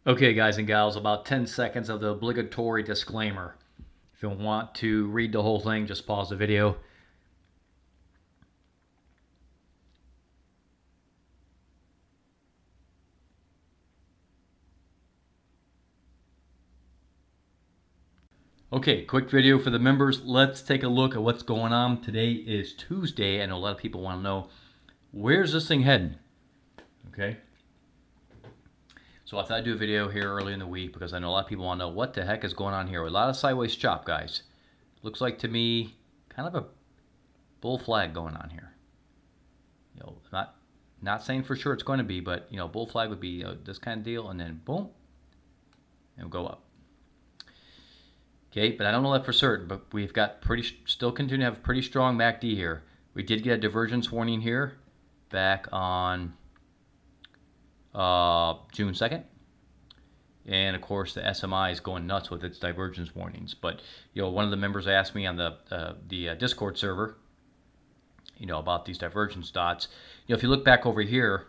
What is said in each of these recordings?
Okay, guys and gals, about 10 seconds of the obligatory disclaimer. If you want to read the whole thing, just pause the video. Okay, quick video for the members. Let's take a look at what's going on. Today is Tuesday. I know a lot of people want to know, where's this thing heading? Okay. So I thought I'd do a video here early in the week because I know a lot of people want to know what the heck is going on here. A lot of sideways chop, guys. Looks like to me kind of a bull flag going on here. You know, not saying for sure it's going to be, but you know, bull flag would be this kind of deal, and then boom, it'll go up. Okay, but I don't know that for certain. But we've got still continue to have pretty strong MACD here. We did get a divergence warning here back on June 2nd. And of course, the SMI is going nuts with its divergence warnings. But you know, one of the members asked me on the Discord server, you know, about these divergence dots. You know, if you look back over here,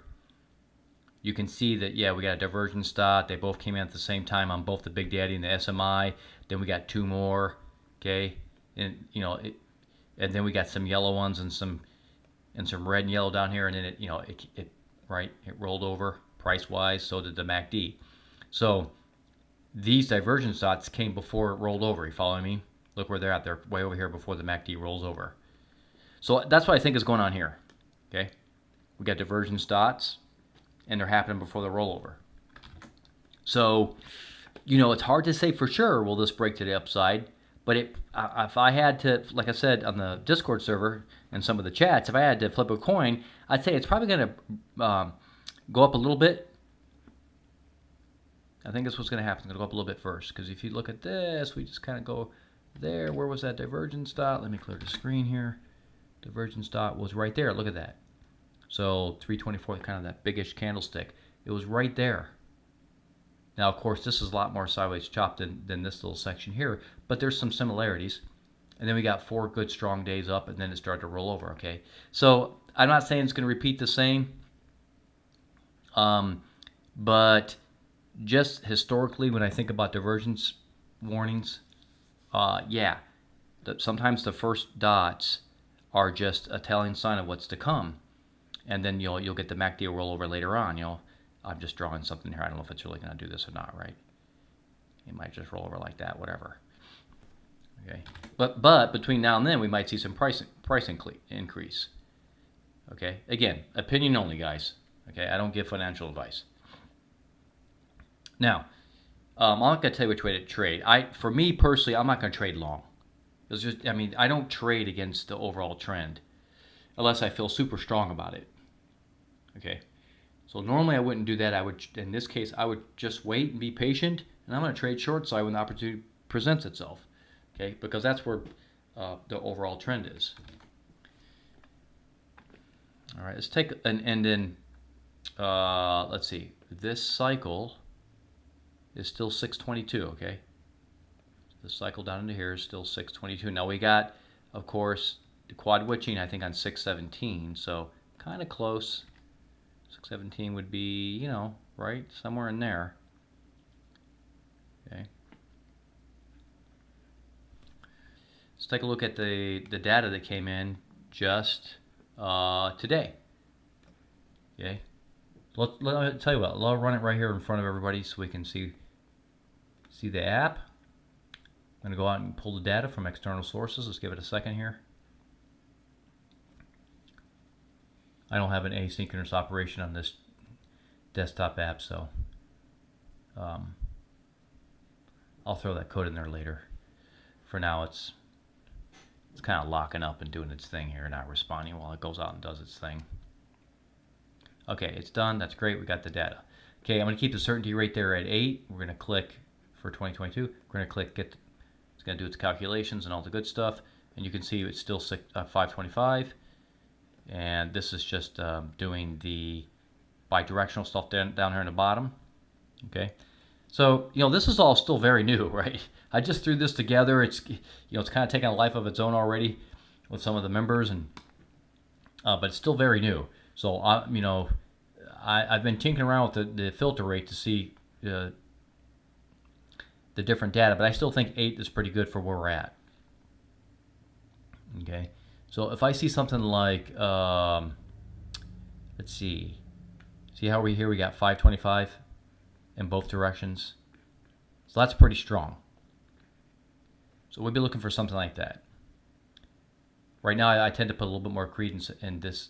you can see that, yeah, we got a divergence dot. They both came in at the same time on both the Big Daddy and the SMI. Then we got two more, okay, and you know, and then we got some yellow ones and some red and yellow down here, and then it rolled over price wise. So did the MACD. So these divergence dots came before it rolled over. You follow me? Look where they're at. They're way over here before the MACD rolls over. So that's what I think is going on here. Okay, we got divergence dots, and they're happening before the rollover. So, you know, it's hard to say for sure will this break to the upside. But if I had to, like I said on the Discord server and some of the chats, if I had to flip a coin, I'd say it's probably going to go up a little bit. I think that's what's going to happen. It's going to go up a little bit first. Because if you look at this, we just kind of go there. Where was that divergence dot? Let me clear the screen here. Divergence dot was right there. Look at that. So 324, kind of that biggish candlestick. It was right there. Now, of course, this is a lot more sideways chopped than this little section here, but there's some similarities. And then we got 4 good strong days up, and then it started to roll over, okay? So I'm not saying it's going to repeat the same, but just historically, when I think about divergence warnings, yeah, sometimes the first dots are just a telling sign of what's to come. And then you'll get the MACD rollover later on. I'm just drawing something here. I don't know if it's really going to do this or not, right? It might just roll over like that, whatever. Okay, but between now and then, we might see some price increase. Okay, again, opinion only, guys. Okay, I don't give financial advice. Now, I'm not going to tell you which way to trade. For me personally, I'm not going to trade long. It's just, I mean, I don't trade against the overall trend unless I feel super strong about it. Okay, so normally I wouldn't do that. In this case, I would just wait and be patient, and I'm going to trade short side when the opportunity presents itself. Okay, because that's where the overall trend is. All right, let's take and then let's see. This cycle is still 622. Okay, the cycle down into here is still 622. Now we got, of course, the quad witching, I think, on 617, so kind of close. 617 would be, you know, right somewhere in there. Okay. Let's take a look at the data that came in just today. Okay. Let me tell you what. I'll run it right here in front of everybody so we can see the app. I'm going to go out and pull the data from external sources. Let's give it a second here. I don't have an asynchronous operation on this desktop app, so I'll throw that code in there later. For now, it's kind of locking up and doing its thing here, not responding while it goes out and does its thing. Okay, it's done. That's great. We got the data. Okay, I'm going to keep the certainty rate there at 8. We're going to click for 2022. We're going to click get. It's going to do its calculations and all the good stuff. And you can see it's still 525. And this is just doing the bidirectional stuff down here in the bottom. Okay, so you know, this is all still very new, right? I just threw this together. It's, you know, it's kind of taken a life of its own already with some of the members, and but it's still very new. So you know, I've been tinkering around with the filter rate to see the different data, but I still think 8 is pretty good for where we're at. Okay, so if I see something like, let's see how we got 525 in both directions. So that's pretty strong. So we'll be looking for something like that. Right now, I tend to put a little bit more credence in this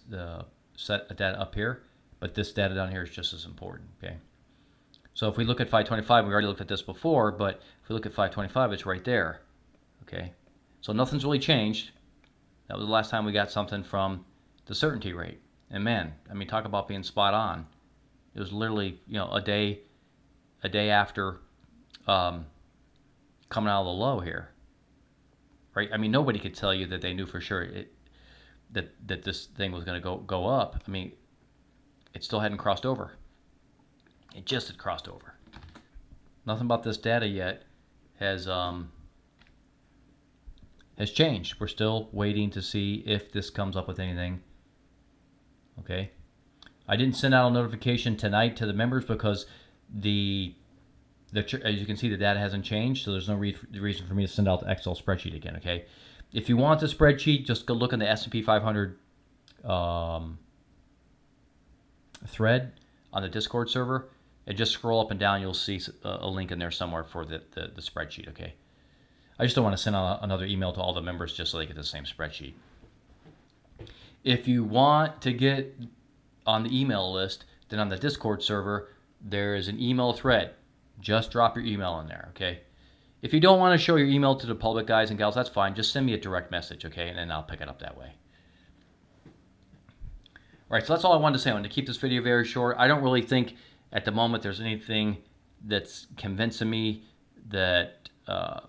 set of data up here, but this data down here is just as important. Okay. So if we look at 525, we already looked at this before, but if we look at 525, it's right there. Okay. So nothing's really changed. That was the last time we got something from the certainty rate. And man, I mean, talk about being spot on. It was literally, a day after coming out of the low here. Right? I mean, nobody could tell you that they knew for sure that this thing was going to go up. I mean, it still hadn't crossed over. It just had crossed over. Nothing about this data yet has changed. We're still waiting to see if this comes up with anything. Okay. I didn't send out a notification tonight to the members because as you can see, the data hasn't changed, so there's no reason for me to send out the Excel spreadsheet again. Okay, if you want the spreadsheet, just go look in the S&P 500 thread on the Discord server, and just scroll up and down. You'll see a link in there somewhere for the spreadsheet. Okay, I just don't want to send out another email to all the members just so they get the same spreadsheet. If you want to get on the email list, then on the Discord server, there is an email thread. Just drop your email in there, okay? If you don't want to show your email to the public, guys and gals, that's fine. Just send me a direct message, okay? And then I'll pick it up that way. All right, so that's all I wanted to say. I wanted to keep this video very short. I don't really think at the moment there's anything that's convincing me that that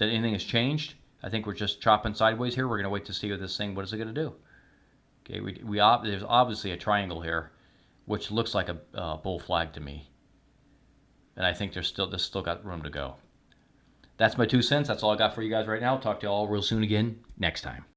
anything has changed. I think we're just chopping sideways here. We're going to wait to see what is it going to do. Okay, there's obviously a triangle here, which looks like a bull flag to me. And I think this still got room to go. That's my 2 cents. That's all I got for you guys right now. Talk to you all real soon again next time.